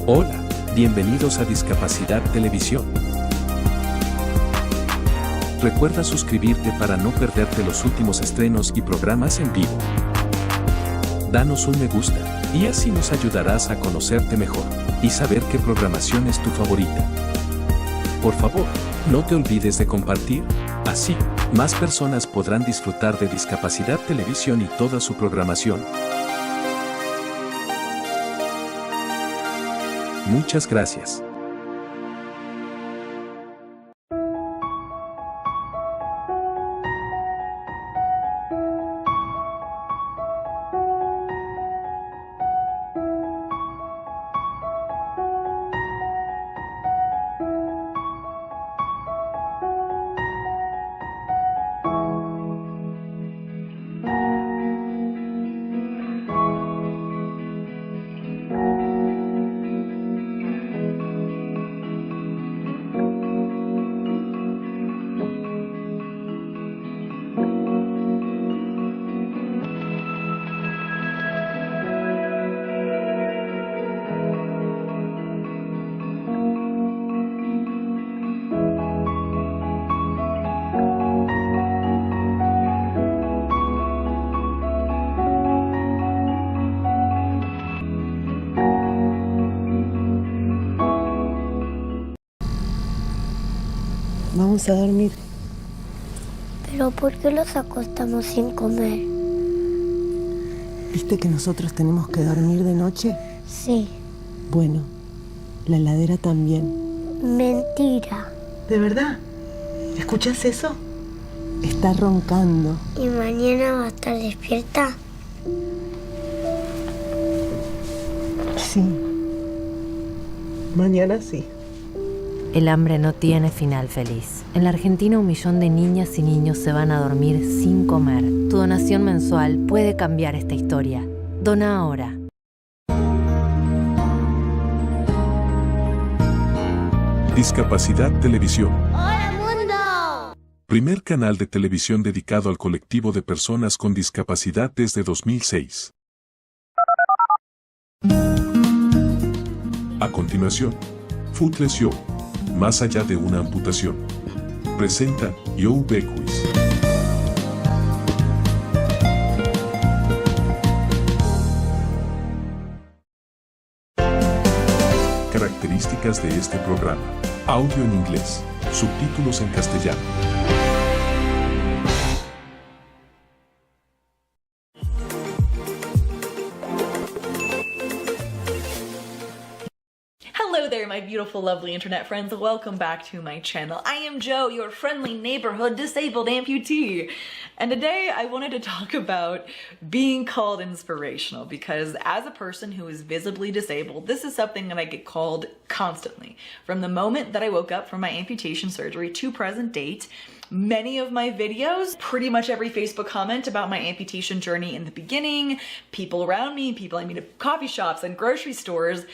Hola, bienvenidos a Discapacidad Televisión. Recuerda suscribirte para no perderte los últimos estrenos y programas en vivo. Danos un me gusta, y así nos ayudarás a conocerte mejor, y saber qué programación es tu favorita. Por favor, no te olvides de compartir, así, más personas podrán disfrutar de Discapacidad Televisión y toda su programación. Muchas gracias. Vamos a dormir. ¿Pero por qué los acostamos sin comer? ¿Viste que nosotros tenemos que dormir de noche? Sí. Bueno, la heladera también. Mentira. ¿De verdad? ¿Escuchás eso? Está roncando. ¿Y mañana va a estar despierta? Sí. Mañana sí. El hambre no tiene final feliz. En la Argentina 1 millón de niñas y niños se van a dormir sin comer. Tu donación mensual puede cambiar esta historia. Dona ahora. Discapacidad Televisión. ¡Hola, mundo! Primer canal de televisión dedicado al colectivo de personas con discapacidad desde 2006. A continuación, Footless EE.UU. Más allá de una amputación. Presenta EE.UU BECKWITH. Características de este programa. Audio en inglés. Subtítulos en castellano. Hello there, my beautiful, lovely internet friends. Welcome back to my channel. I am Joe, your friendly neighborhood disabled amputee. And today I wanted to talk about being called inspirational because as a person who is visibly disabled, this is something that I get called constantly. From the moment that I woke up from my amputation surgery to present date, many of my videos, pretty much every Facebook comment about my amputation journey in the beginning, people around me, people I meet at coffee shops and grocery stores,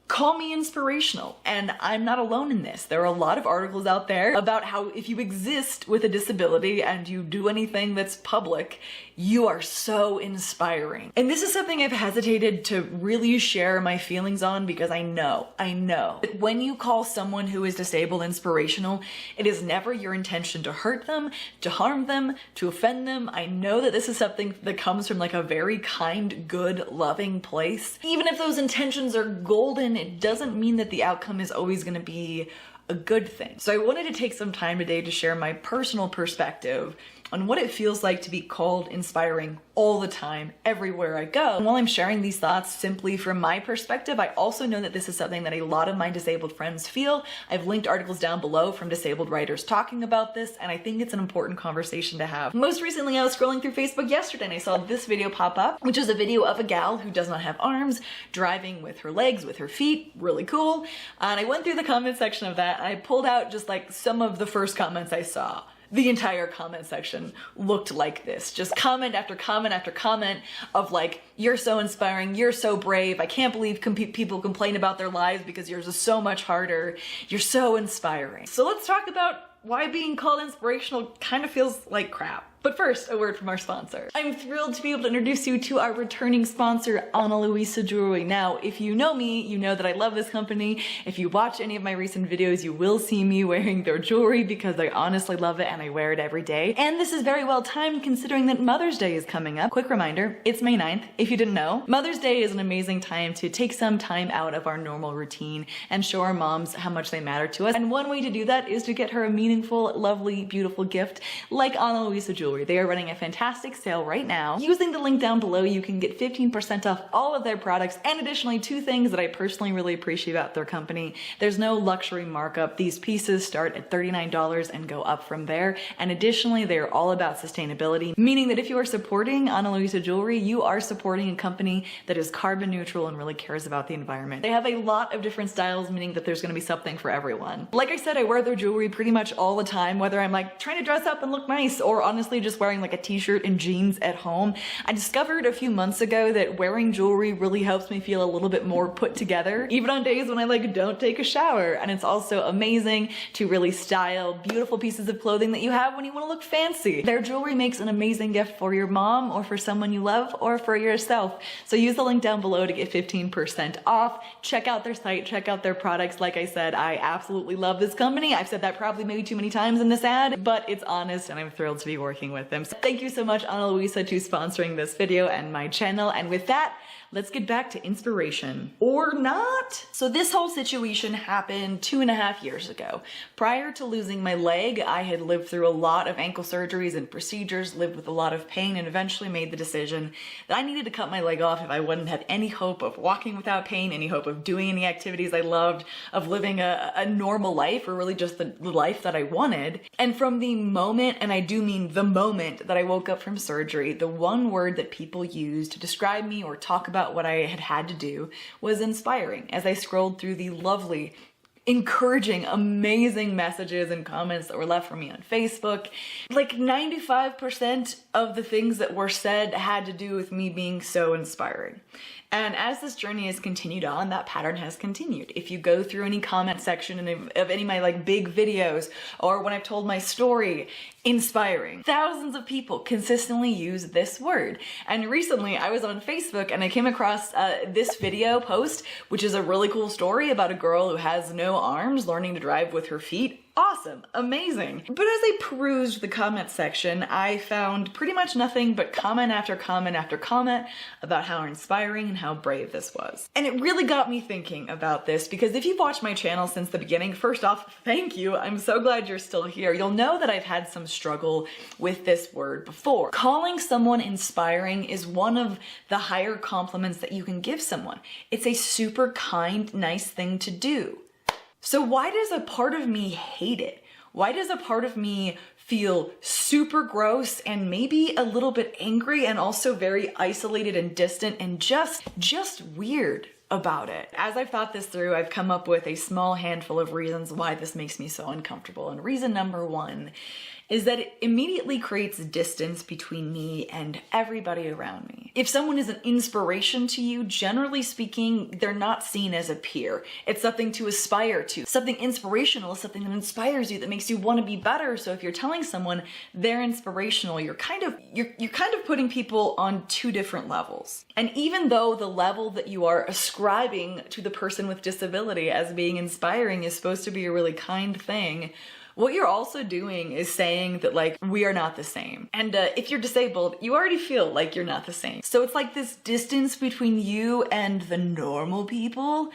call me inspirational, and I'm not alone in this. There are a lot of articles out there about how if you exist with a disability and you do anything that's public, you are so inspiring. And this is something I've hesitated to really share my feelings on because I know that when you call someone who is disabled inspirational, it is never your intention to hurt them, to harm them, to offend them. I know that this is something that comes from like a very kind, good, loving place. Even if those intentions are golden, it doesn't mean that the outcome is always going to be a good thing. So I wanted to take some time today to share my personal perspective on what it feels like to be called inspiring all the time, everywhere I go. And while I'm sharing these thoughts simply from my perspective, I also know that this is something that a lot of my disabled friends feel. I've linked articles down below from disabled writers talking about this, and I think it's an important conversation to have. Most recently, I was scrolling through Facebook yesterday and I saw this video pop up, which is a video of a gal who does not have arms, driving with her legs, with her feet, really cool. And I went through the comment section of that and I pulled out just like some of the first comments I saw. The entire comment section looked like this. Just comment after comment after comment of like, you're so inspiring, you're so brave, I can't believe people complain about their lives because yours is so much harder, you're so inspiring. So let's talk about why being called inspirational kind of feels like crap. But first, a word from our sponsor. I'm thrilled to be able to introduce you to our returning sponsor, Ana Luisa Jewelry. Now, if you know me, you know that I love this company. If you watch any of my recent videos, you will see me wearing their jewelry because I honestly love it and I wear it every day. And this is very well timed considering that Mother's Day is coming up. Quick reminder, it's May 9th, if you didn't know. Mother's Day is an amazing time to take some time out of our normal routine and show our moms how much they matter to us. And one way to do that is to get her a meaningful, lovely, beautiful gift like Ana Luisa Jewelry. They are running a fantastic sale right now. Using the link down below, you can get 15% off all of their products, and additionally, 2 things that I personally really appreciate about their company. There's no luxury markup. These pieces start at $39 and go up from there. And additionally, they are all about sustainability, meaning that if you are supporting Ana Luisa Jewelry, you are supporting a company that is carbon neutral and really cares about the environment. They have a lot of different styles, meaning that there's going to be something for everyone. Like I said, I wear their jewelry pretty much all the time, whether I'm like trying to dress up and look nice or honestly just wearing like a t-shirt and jeans at home. I discovered a few months ago that wearing jewelry really helps me feel a little bit more put together, even on days when I like don't take a shower. And it's also amazing to really style beautiful pieces of clothing that you have when you want to look fancy. Their jewelry makes an amazing gift for your mom or for someone you love or for yourself. So use the link down below to get 15% off. Check out their site, check out their products. Like I said, I absolutely love this company. I've said that probably maybe too many times in this ad, but it's honest and I'm thrilled to be working with them. So thank you so much, Ana Luisa, to sponsoring this video and my channel. And with that, let's get back to inspiration. Or not. So this whole situation happened 2.5 years ago. Prior to losing my leg, I had lived through a lot of ankle surgeries and procedures, lived with a lot of pain, and eventually made the decision that I needed to cut my leg off if I wouldn't have any hope of walking without pain, any hope of doing any activities I loved, of living a normal life, or really just the life that I wanted. And from the moment, and I do mean the moment, that I woke up from surgery, the one word that people use to describe me or talk about what I had to do was inspiring. As I scrolled through the lovely, encouraging, amazing messages and comments that were left for me on Facebook, like 95% of the things that were said had to do with me being so inspiring. And as this journey has continued on, that pattern has continued. If you go through any comment section of any of my like big videos, or when I've told my story, inspiring, thousands of people consistently use this word. And recently I was on Facebook and I came across this video post, which is a really cool story about a girl who has no arms learning to drive with her feet. Awesome, amazing. But as I perused the comment section, I found pretty much nothing but comment after comment after comment about how inspiring and how brave this was. And it really got me thinking about this, because if you've watched my channel since the beginning, first off, thank you. I'm so glad you're still here. You'll know that I've had some struggle with this word before. Calling someone inspiring is one of the higher compliments that you can give someone. It's a super kind, nice thing to do. So why does a part of me hate it? Why does a part of me feel super gross and maybe a little bit angry and also very isolated and distant and just weird about it? As I've thought this through, I've come up with a small handful of reasons why this makes me so uncomfortable. And reason number 1 is that it immediately creates distance between me and everybody around me. If someone is an inspiration to you, generally speaking, they're not seen as a peer. It's something to aspire to. Something inspirational is something that inspires you, that makes you want to be better. So if you're telling someone they're inspirational, you're kind of putting people on 2 different levels. And even though the level that you are ascribing to the person with disability as being inspiring is supposed to be a really kind thing, what you're also doing is saying that, like, we are not the same. And if you're disabled, you already feel like you're not the same. So it's like this distance between you and the normal people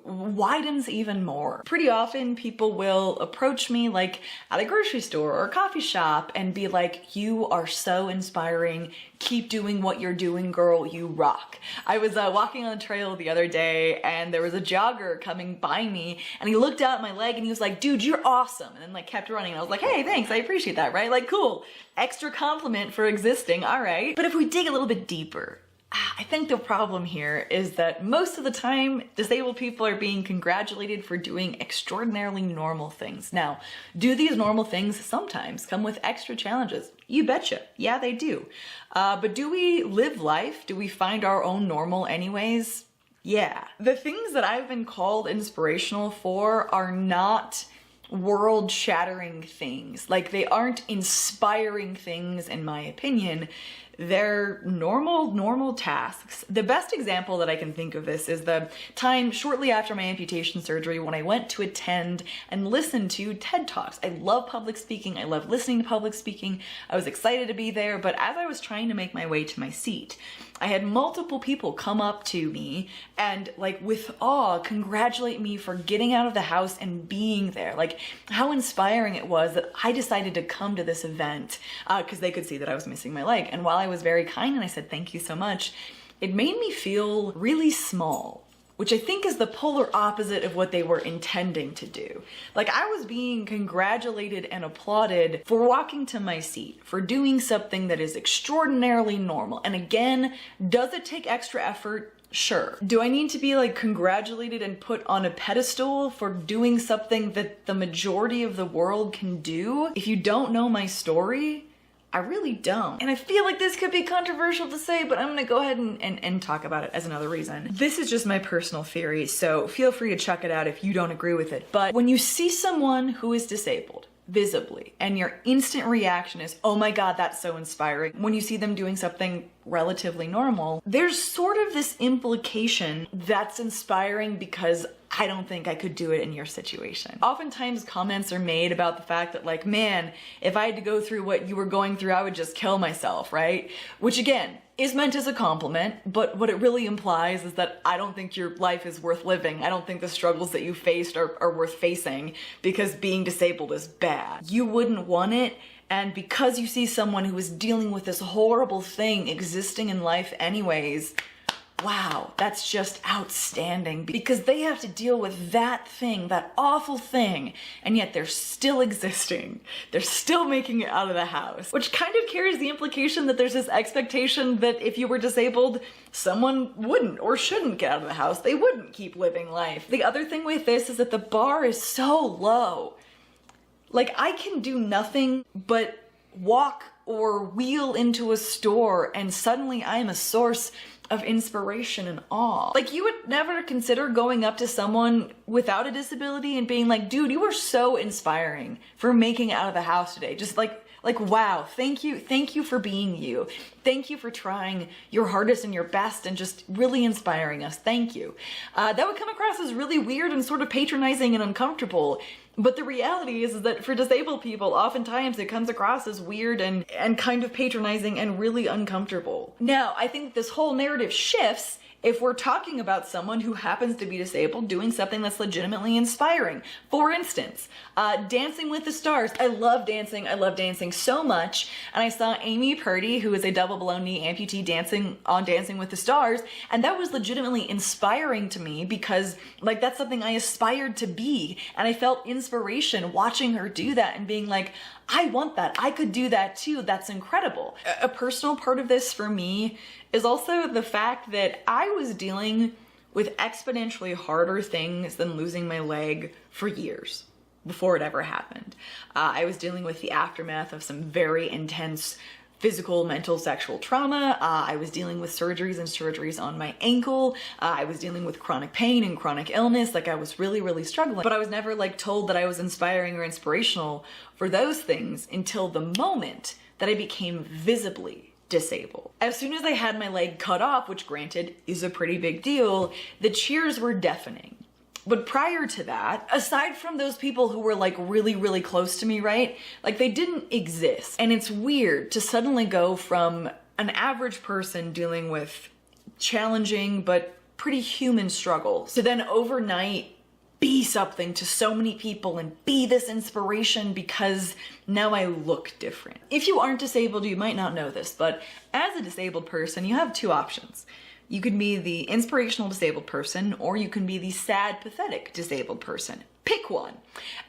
widens even more. Pretty often people will approach me like at a grocery store or a coffee shop and be like, you are so inspiring. Keep doing what you're doing, girl, you rock. I was walking on the trail the other day and there was a jogger coming by me and he looked out at my leg and he was like, dude, you're awesome. And then like kept running and I was like, hey, thanks, I appreciate that, right? Like, cool, extra compliment for existing, all right. But if we dig a little bit deeper, I think the problem here is that most of the time, disabled people are being congratulated for doing extraordinarily normal things. Now, do these normal things sometimes come with extra challenges? You betcha. Yeah, they do. But do we live life? Do we find our own normal anyways? Yeah. The things that I've been called inspirational for are not world-shattering things. Like, they aren't inspiring things, in my opinion. They're normal tasks. The best example that I can think of this is the time shortly after my amputation surgery when I went to attend and listen to TED Talks. I love public speaking. I love listening to public speaking. I was excited to be there, but as I was trying to make my way to my seat, I had multiple people come up to me and, like, with awe, congratulate me for getting out of the house and being there. Like, how inspiring it was that I decided to come to this event because they could see that I was missing my leg. And while I was very kind and I said thank you so much, it made me feel really small, which I think is the polar opposite of what they were intending to do. Like, I was being congratulated and applauded for walking to my seat, for doing something that is extraordinarily normal. And again, does it take extra effort? Sure. Do I need to be, like, congratulated and put on a pedestal for doing something that the majority of the world can do? If you don't know my story, I really don't. And I feel like this could be controversial to say, but I'm gonna go ahead and talk about it as another reason. This is just my personal theory, so feel free to check it out if you don't agree with it. But when you see someone who is disabled, visibly, and your instant reaction is, oh my God, that's so inspiring. When you see them doing something relatively normal, there's sort of this implication that's inspiring because I don't think I could do it in your situation. Oftentimes comments are made about the fact that, like, man, if I had to go through what you were going through, I would just kill myself, right? Which again, is meant as a compliment, but what it really implies is that I don't think your life is worth living. I don't think the struggles that you faced are worth facing because being disabled is bad. You wouldn't want it, and because you see someone who is dealing with this horrible thing existing in life anyways, wow, that's just outstanding because they have to deal with that thing, that awful thing, and yet they're still existing. They're still making it out of the house, which kind of carries the implication that there's this expectation that if you were disabled, someone wouldn't or shouldn't get out of the house. They wouldn't keep living life. The other thing with this is that the bar is so low. Like, I can do nothing but walk or wheel into a store and suddenly I am a source of inspiration and awe. Like, you would never consider going up to someone without a disability and being like, dude, you were so inspiring for making it out of the house today. Just like wow, thank you for being you. Thank you for trying your hardest and your best and just really inspiring us. Thank you. That would come across as really weird and sort of patronizing and uncomfortable. But the reality is that for disabled people, oftentimes it comes across as weird and kind of patronizing and really uncomfortable. Now, I think this whole narrative shifts if we're talking about someone who happens to be disabled doing something that's legitimately inspiring. For instance, Dancing with the Stars. I love dancing so much. And I saw Amy Purdy, who is a double below knee amputee, dancing on Dancing with the Stars. And that was legitimately inspiring to me because, like, that's something I aspired to be. And I felt inspiration watching her do that and being like, I want that. I could do that too. That's incredible. A personal part of this for me is also the fact that I was dealing with exponentially harder things than losing my leg for years before it ever happened. I was dealing with the aftermath of some very intense physical, mental, sexual trauma. I was dealing with surgeries on my ankle. I was dealing with chronic pain and chronic illness. Like, I was really struggling. But I was never, like, told that I was inspiring or inspirational for those things until the moment that I became visibly disabled. As soon as I had my leg cut off, which granted is a pretty big deal, the cheers were deafening. But prior to that, aside from those people who were, like, really close to me, right? Like, they didn't exist. And it's weird to suddenly go from an average person dealing with challenging but pretty human struggles to then overnight be something to so many people and be this inspiration because now I look different. If you aren't disabled, you might not know this, but as a disabled person, you have two options. You can be the inspirational disabled person, or you can be the sad, pathetic disabled person. Pick one.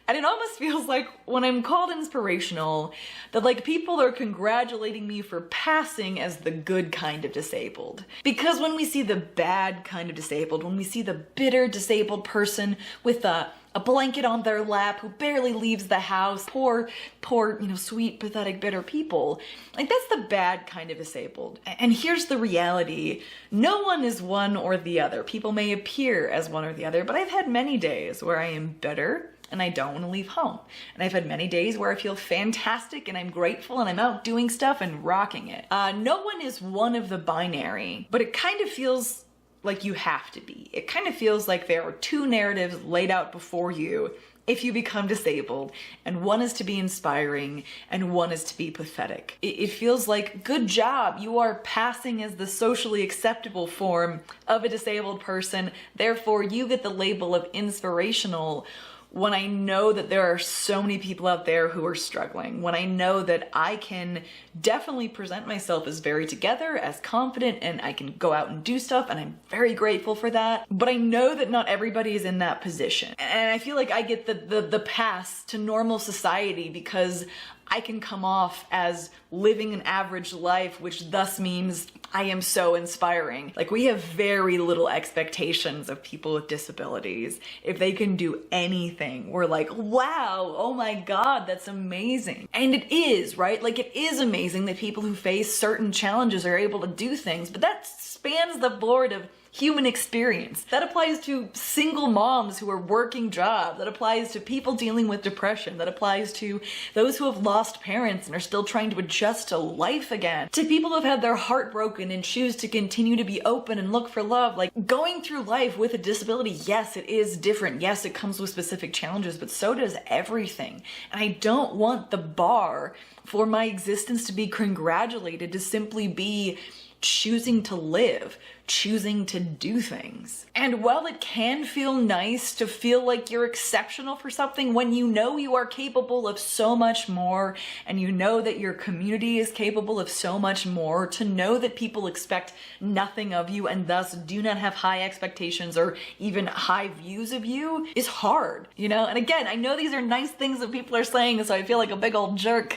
And it almost feels like when I'm called inspirational, that, like, people are congratulating me for passing as the good kind of disabled. Because when we see the bad kind of disabled, when we see the bitter disabled person with a blanket on their lap who barely leaves the house, poor, you know, sweet, pathetic, bitter people, like, that's the bad kind of disabled. And here's the reality. No one is one or the other. People may appear as one or the other, but I've had many days where I am bitter and I don't want to leave home. And I've had many days where I feel fantastic and I'm grateful and I'm out doing stuff and rocking it. No one is one of the binary, but it kind of feels like you have to be. It kind of feels like there are two narratives laid out before you if you become disabled, and one is to be inspiring and one is to be pathetic. It feels like, good job, you are passing as the socially acceptable form of a disabled person, therefore you get the label of inspirational, when I know that there are so many people out there who are struggling, when I know that I can definitely present myself as very together, as confident, and I can go out and do stuff, and I'm very grateful for that. But I know that not everybody is in that position. And I feel like I get the pass to normal society because I can come off as living an average life, which thus means I am so inspiring. Like, we have very little expectations of people with disabilities. If they can do anything, we're like, wow, oh my God, that's amazing. And it is, right? Like, it is amazing that people who face certain challenges are able to do things, but that spans the board of human experience. That applies to single moms who are working jobs. That applies to people dealing with depression. That applies to those who have lost parents and are still trying to adjust to life again. To people who have had their heart broken and choose to continue to be open and look for love. Like, going through life with a disability, yes, it is different. Yes, it comes with specific challenges, but so does everything. And I don't want the bar for my existence to be congratulated to simply be choosing to live, choosing to do things. And while it can feel nice to feel like you're exceptional for something, when you know you are capable of so much more, and you know that your community is capable of so much more, to know that people expect nothing of you and thus do not have high expectations or even high views of you, is hard, you know? And again, I know these are nice things that people are saying, so I feel like a big old jerk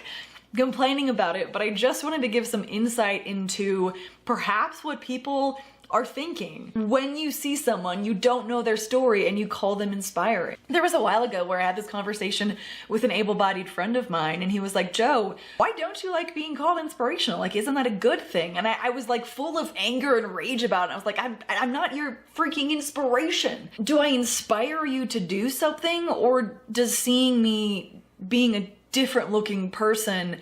complaining about it, but I just wanted to give some insight into perhaps what people are thinking when you see someone, you don't know their story, and you call them inspiring. There was a while ago where I had this conversation with an able-bodied friend of mine, and he was like, Joe, why don't you like being called inspirational? Like, isn't that a good thing? And I was like full of anger and rage about it. I was like, I'm not your freaking inspiration. Do I inspire you to do something, or does seeing me being a different looking person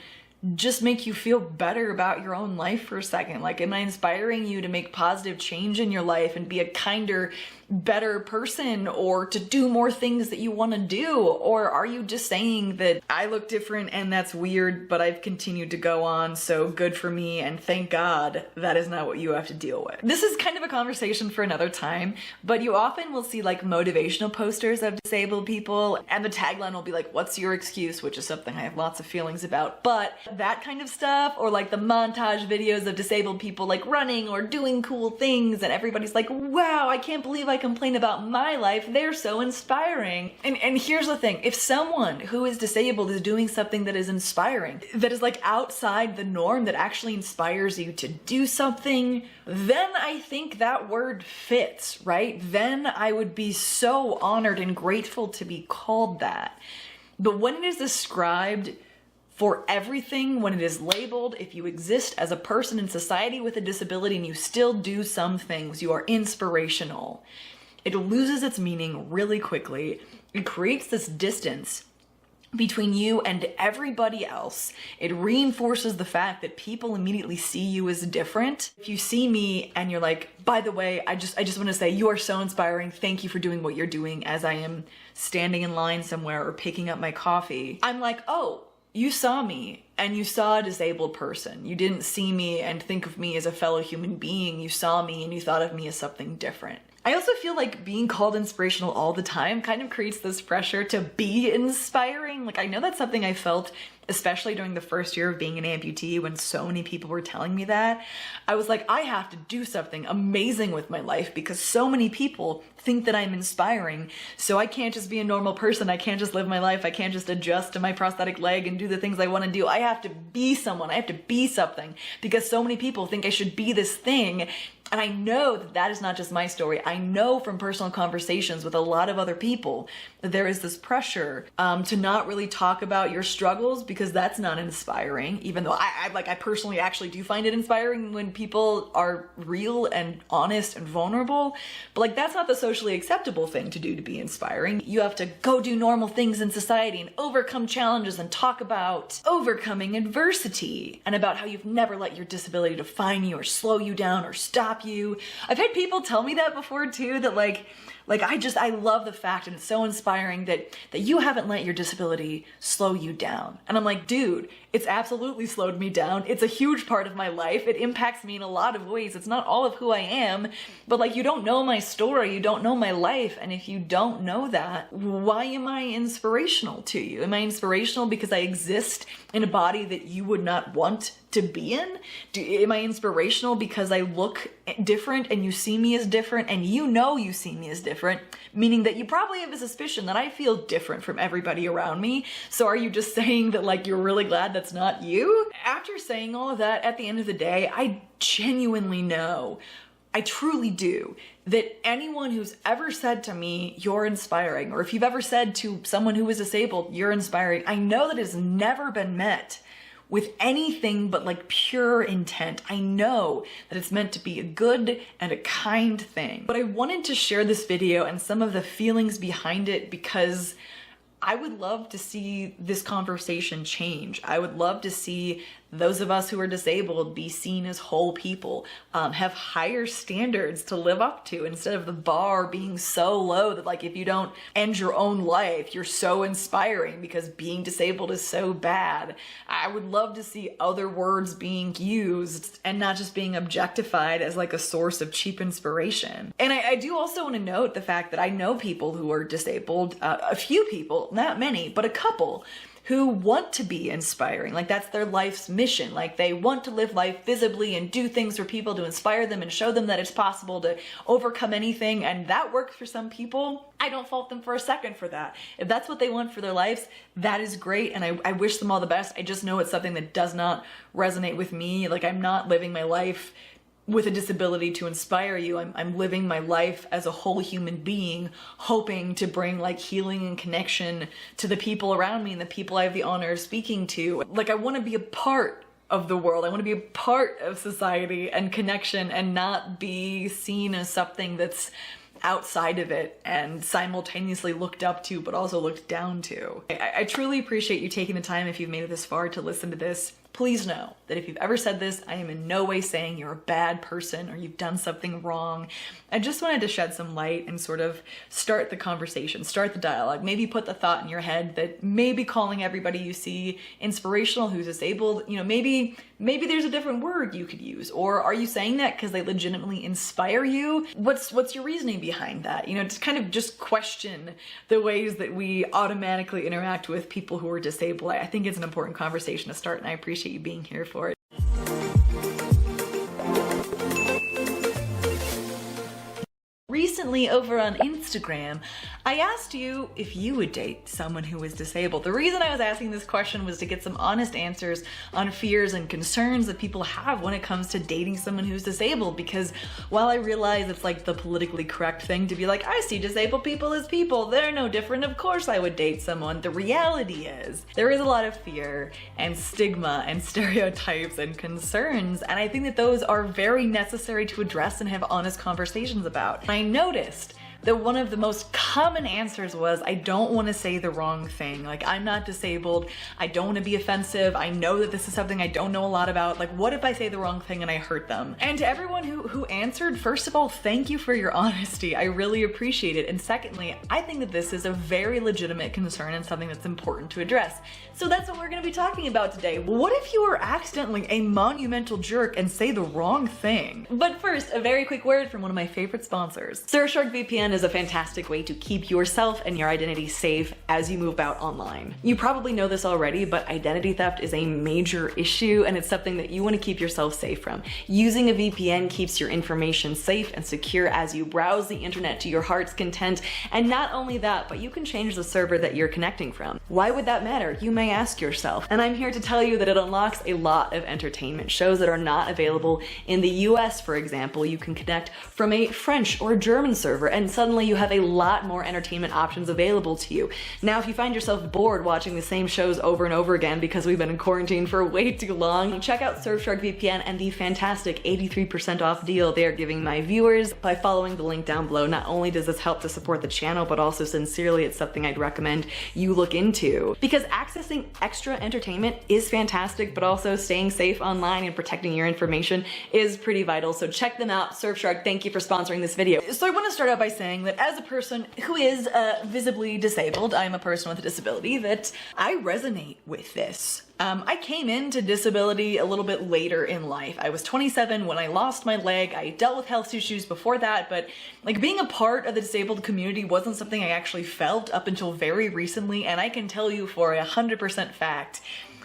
just make you feel better about your own life for a second? Like, am I inspiring you to make positive change in your life and be a kinder, better person, or to do more things that you want to do? Or are you just saying that I look different and that's weird, but I've continued to go on, so good for me, and thank God that is not what you have to deal with? This is kind of a conversation for another time, but you often will see like motivational posters of disabled people, and the tagline will be like, what's your excuse? Which is something I have lots of feelings about. But that kind of stuff, or like the montage videos of disabled people like running or doing cool things, and everybody's like, wow, I can't believe I complain about my life, they're so inspiring. And here's the thing, if someone who is disabled is doing something that is inspiring, that is like outside the norm, that actually inspires you to do something, then I think that word fits, right? Then I would be so honored and grateful to be called that. But when it is described for everything, when it is labeled, if you exist as a person in society with a disability and you still do some things, you are inspirational, it loses its meaning really quickly. It creates this distance between you and everybody else. It reinforces the fact that people immediately see you as different. If you see me and you're like, by the way, I just want to say you are so inspiring, thank you for doing what you're doing, as I am standing in line somewhere or picking up my coffee, I'm like, oh, you saw me and you saw a disabled person. You didn't see me and think of me as a fellow human being. You saw me and you thought of me as something different. I also feel like being called inspirational all the time kind of creates this pressure to be inspiring. Like, I know that's something I felt, especially during the first year of being an amputee, when so many people were telling me that. I was like, I have to do something amazing with my life because so many people think that I'm inspiring. So I can't just be a normal person. I can't just live my life. I can't just adjust to my prosthetic leg and do the things I want to do. I have to be someone. I have to be something because so many people think I should be this thing. And I know that that is not just my story. I know from personal conversations with a lot of other people that there is this pressure to not really talk about your struggles because that's not inspiring, even though I personally actually do find it inspiring when people are real and honest and vulnerable, but like that's not the socially acceptable thing to do to be inspiring. You have to go do normal things in society and overcome challenges and talk about overcoming adversity and about how you've never let your disability define you or slow you down or stop you. I've had people tell me that before too, that I love the fact, and it's so inspiring that you haven't let your disability slow you down. And I'm like, dude, it's absolutely slowed me down. It's a huge part of my life. It impacts me in a lot of ways. It's not all of who I am, but like, you don't know my story, you don't know my life. And if you don't know that, why am I inspirational to you? Am I inspirational because I exist in a body that you would not want to be in? Am I inspirational because I look different and you see me as different and you know you see me as different, meaning that you probably have a suspicion that I feel different from everybody around me. So are you just saying that like you're really glad that's not you? After saying all of that, at the end of the day, I genuinely know, I truly do, that anyone who's ever said to me, you're inspiring, or if you've ever said to someone who is disabled, you're inspiring, I know that it's never been met with anything but like pure intent. I know that it's meant to be a good and a kind thing. But I wanted to share this video and some of the feelings behind it because I would love to see this conversation change. I would love to see those of us who are disabled be seen as whole people, have higher standards to live up to instead of the bar being so low that like if you don't end your own life, you're so inspiring because being disabled is so bad. I would love to see other words being used and not just being objectified as like a source of cheap inspiration. And I do also want to note the fact that I know people who are disabled, a few people, not many, but a couple, who want to be inspiring. Like that's their life's mission. Like they want to live life visibly and do things for people to inspire them and show them that it's possible to overcome anything. And that works for some people. I don't fault them for a second for that. If that's what they want for their lives, that is great. And I wish them all the best. I just know it's something that does not resonate with me. Like I'm not living my life with a disability to inspire you. I'm living my life as a whole human being, hoping to bring like healing and connection to the people around me and the people I have the honor of speaking to. Like I want to be a part of the world. I want to be a part of society and connection and not be seen as something that's outside of it and simultaneously looked up to but also looked down to. I truly appreciate you taking the time, if you've made it this far, to listen to this. Please know that if you've ever said this, I am in no way saying you're a bad person or you've done something wrong. I just wanted to shed some light and sort of start the conversation, start the dialogue, maybe put the thought in your head that maybe calling everybody you see inspirational who's disabled, you know, maybe there's a different word you could use. Or are you saying that because they legitimately inspire you? What's your reasoning behind that? You know, just kind of just question the ways that we automatically interact with people who are disabled. I think it's an important conversation to start, and I appreciate you being here for it. Recently over on Instagram, I asked you if you would date someone who was disabled. The reason I was asking this question was to get some honest answers on fears and concerns that people have when it comes to dating someone who's disabled, because while I realize it's like the politically correct thing to be like, I see disabled people as people, they're no different, of course I would date someone, the reality is there is a lot of fear and stigma and stereotypes and concerns, and I think that those are very necessary to address and have honest conversations about. I noticed that one of the most common answers was, I don't want to say the wrong thing. Like, I'm not disabled. I don't want to be offensive. I know that this is something I don't know a lot about. Like, what if I say the wrong thing and I hurt them? And to everyone who answered, first of all, thank you for your honesty. I really appreciate it. And secondly, I think that this is a very legitimate concern and something that's important to address. So that's what we're going to be talking about today. What if you are accidentally a monumental jerk and say the wrong thing? But first, a very quick word from one of my favorite sponsors. Surfshark VPN VPN is a fantastic way to keep yourself and your identity safe as you move out online. You probably know this already, but identity theft is a major issue and it's something that you want to keep yourself safe from. Using a VPN keeps your information safe and secure as you browse the internet to your heart's content. And not only that, but you can change the server that you're connecting from. Why would that matter? You may ask yourself. And I'm here to tell you that it unlocks a lot of entertainment. Shows that are not available in the US, for example, you can connect from a French or German server and suddenly you have a lot more entertainment options available to you. Now, if you find yourself bored watching the same shows over and over again because we've been in quarantine for way too long, check out Surfshark VPN and the fantastic 83% off deal they are giving my viewers by following the link down below. Not only does this help to support the channel, but also sincerely it's something I'd recommend you look into. Because accessing extra entertainment is fantastic, but also staying safe online and protecting your information is pretty vital. So check them out. Surfshark, thank you for sponsoring this video. So I want to start out by saying that as a person who is visibly disabled, I'm a person with a disability, that I resonate with this. I came into disability a little bit later in life. I was 27 when I lost my leg. I dealt with health issues before that, but like being a part of the disabled community wasn't something I actually felt up until very recently, and I can tell you for 100% fact,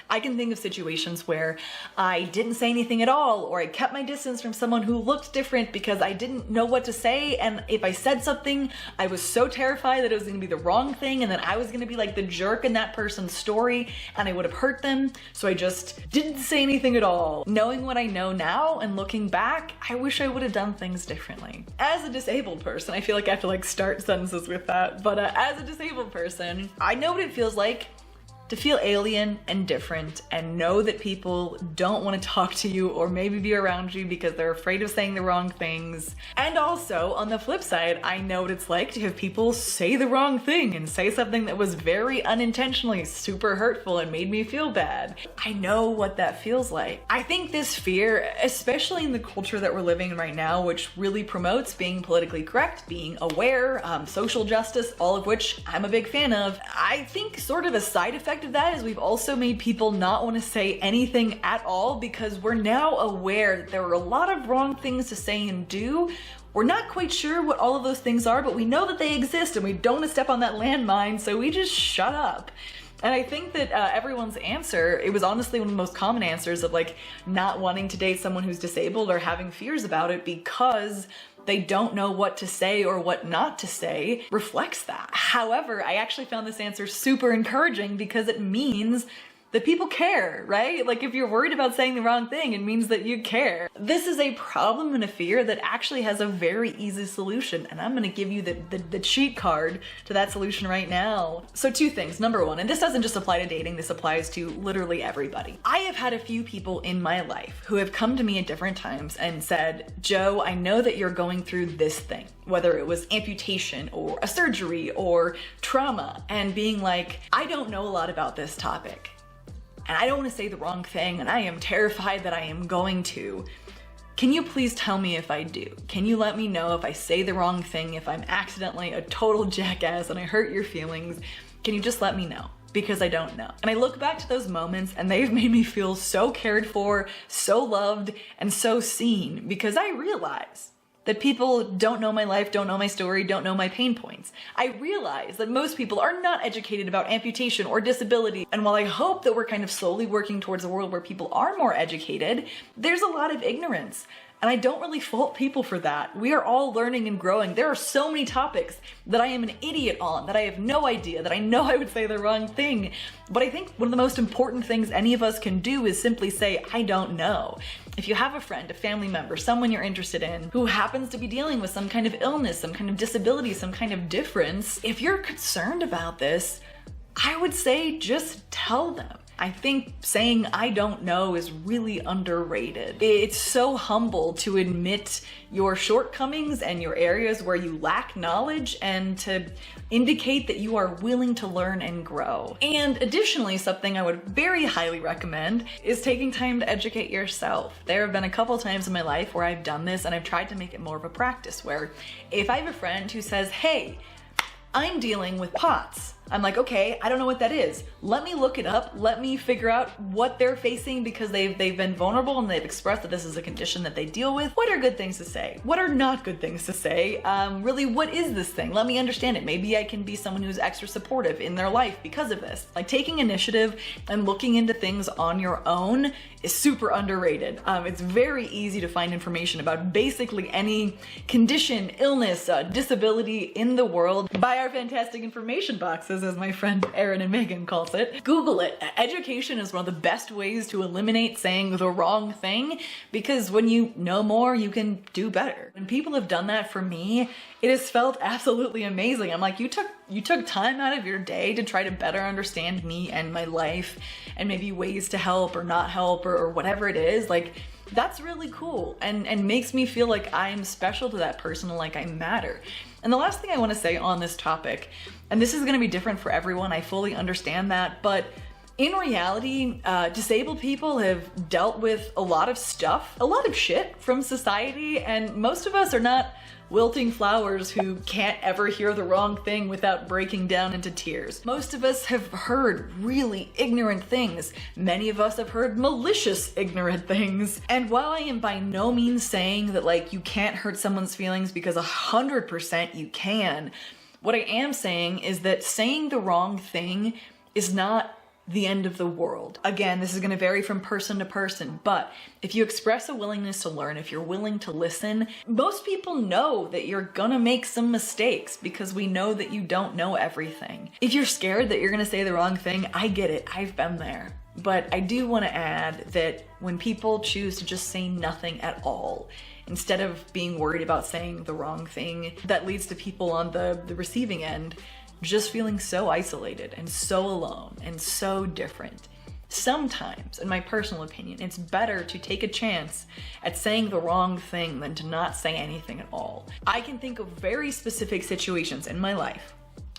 I can think of situations where I didn't say anything at all, or I kept my distance from someone who looked different because I didn't know what to say, and if I said something, I was so terrified that it was gonna be the wrong thing, and then I was gonna be like the jerk in that person's story, and I would have hurt them, so I just didn't say anything at all. Knowing what I know now and looking back, I wish I would have done things differently. As a disabled person, I feel like I have to like start sentences with that, but as a disabled person, I know what it feels like to feel alien and different and know that people don't want to talk to you or maybe be around you because they're afraid of saying the wrong things. And also, on the flip side, I know what it's like to have people say the wrong thing and say something that was very unintentionally super hurtful and made me feel bad. I know what that feels like. I think this fear, especially in the culture that we're living in right now, which really promotes being politically correct, being aware, social justice, all of which I'm a big fan of, I think sort of a side effect of that is we've also made people not want to say anything at all because we're now aware that there are a lot of wrong things to say and do. We're not quite sure what all of those things are, but we know that they exist and we don't want to step on that landmine, so we just shut up. And I think that everyone's answer, it was honestly one of the most common answers of like not wanting to date someone who's disabled or having fears about it because they don't know what to say or what not to say, reflects that. However, I actually found this answer super encouraging because it means that people care, right? Like if you're worried about saying the wrong thing, it means that you care. This is a problem and a fear that actually has a very easy solution, and I'm gonna give you the cheat card to that solution right now. So two things. Number one, and this doesn't just apply to dating, this applies to literally everybody. I have had a few people in my life who have come to me at different times and said, Joe, I know that you're going through this thing, whether it was amputation or a surgery or trauma, and being like, I don't know a lot about this topic. And I don't want to say the wrong thing, and I am terrified that I am going to. Can you please tell me if I do? Can you let me know if I say the wrong thing, if I'm accidentally a total jackass and I hurt your feelings? Can you just let me know? Because I don't know. And I look back to those moments and they've made me feel so cared for, so loved, and so seen, because I realize that people don't know my life, don't know my story, don't know my pain points. I realize that most people are not educated about amputation or disability, and while I hope that we're kind of slowly working towards a world where people are more educated, there's a lot of ignorance. And I don't really fault people for that. We are all learning and growing. There are so many topics that I am an idiot on, that I have no idea, that I know I would say the wrong thing. But I think one of the most important things any of us can do is simply say, I don't know. If you have a friend, a family member, someone you're interested in who happens to be dealing with some kind of illness, some kind of disability, some kind of difference, if you're concerned about this, I would say just tell them. I think saying I don't know is really underrated. It's so humble to admit your shortcomings and your areas where you lack knowledge and to indicate that you are willing to learn and grow. And additionally, something I would very highly recommend is taking time to educate yourself. There have been a couple times in my life where I've done this and I've tried to make it more of a practice where if I have a friend who says, hey, I'm dealing with POTS, I'm like, okay, I don't know what that is. Let me look it up. Let me figure out what they're facing because they've been vulnerable and they've expressed that this is a condition that they deal with. What are good things to say? What are not good things to say? Really, what is this thing? Let me understand it. Maybe I can be someone who's extra supportive in their life because of this. Like taking initiative and looking into things on your own is super underrated. It's very easy to find information about basically any condition, illness, disability in the world by our fantastic information boxes, as my friend Erin and Megan calls it. Google it. Education is one of the best ways to eliminate saying the wrong thing because when you know more, you can do better. When people have done that for me, it has felt absolutely amazing. I'm like, you took time out of your day to try to better understand me and my life and maybe ways to help or not help or whatever it is. Like, that's really cool and makes me feel like I'm special to that person and like I matter. And the last thing I want to say on this topic, and this is going to be different for everyone, I fully understand that, but in reality, disabled people have dealt with a lot of stuff, a lot of shit from society, and most of us are not wilting flowers who can't ever hear the wrong thing without breaking down into tears. Most of us have heard really ignorant things. Many of us have heard malicious ignorant things. And while I am by no means saying that like you can't hurt someone's feelings because 100% you can, what I am saying is that saying the wrong thing is not the end of the world. Again, this is going to vary from person to person, but if you express a willingness to learn, if you're willing to listen, most people know that you're gonna make some mistakes because we know that you don't know everything. If you're scared that you're gonna say the wrong thing, I get it, I've been there. But I do want to add that when people choose to just say nothing at all, instead of being worried about saying the wrong thing, that leads to people on the receiving end just feeling so isolated and so alone and so different. Sometimes, in my personal opinion, it's better to take a chance at saying the wrong thing than to not say anything at all. I can think of very specific situations in my life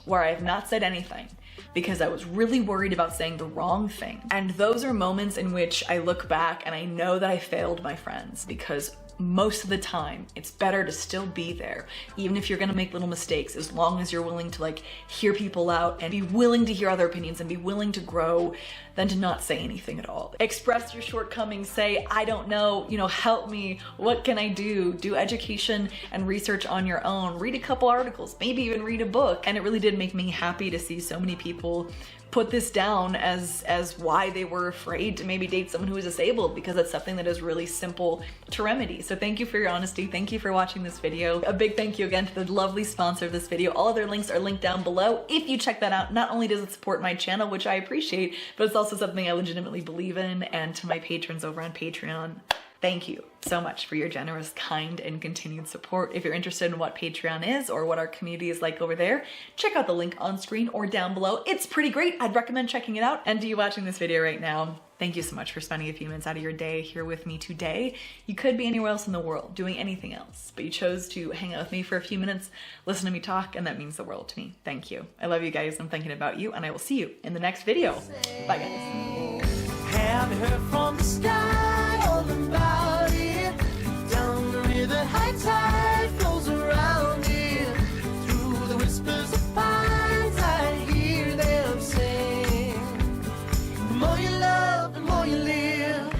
where I have not said anything because I was really worried about saying the wrong thing. And those are moments in which I look back and I know that I failed my friends because most of the time, it's better to still be there, even if you're gonna make little mistakes, as long as you're willing to like hear people out and be willing to hear other opinions and be willing to grow, than to not say anything at all. Express your shortcomings, say, I don't know, help me, what can I do? Do education and research on your own, read a couple articles, maybe even read a book. And it really did make me happy to see so many people put this down as why they were afraid to maybe date someone who is disabled, because it's something that is really simple to remedy. So thank you for your honesty. Thank you for watching this video. A big thank you again to the lovely sponsor of this video. All of their links are linked down below. If you check that out, not only does it support my channel, which I appreciate, but it's also something I legitimately believe in. And to my patrons over on Patreon, thank you so much for your generous, kind, and continued support. If you're interested in what Patreon is or what our community is like over there, check out the link on screen or down below. It's pretty great. I'd recommend checking it out. And to you watching this video right now, thank you so much for spending a few minutes out of your day here with me today. You could be anywhere else in the world doing anything else, but you chose to hang out with me for a few minutes, listen to me talk, and that means the world to me. Thank you. I love you guys. I'm thinking about you, and I will see you in the next video. Bye, guys. Have you heard from the sky all about it? Down the river, high tide flows around it. Through the whispers of pines, I hear them sing. The more you love, the more you live.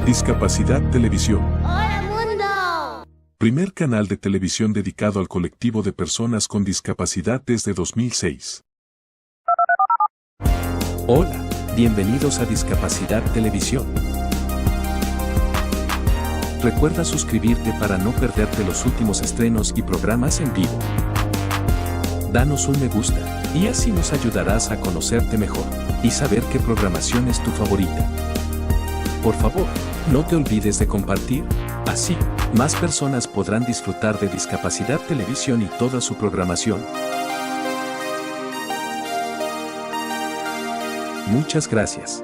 Discapacidad Televisión. ¡Hola, mundo! Primer canal de televisión dedicado al colectivo de personas con discapacidad desde 2006. Hola, bienvenidos a Discapacidad Televisión. Recuerda suscribirte para no perderte los últimos estrenos y programas en vivo. Danos un me gusta, y así nos ayudarás a conocerte mejor y saber qué programación es tu favorita. Por favor, no te olvides de compartir, así, más personas podrán disfrutar de Discapacidad Televisión y toda su programación. Muchas gracias.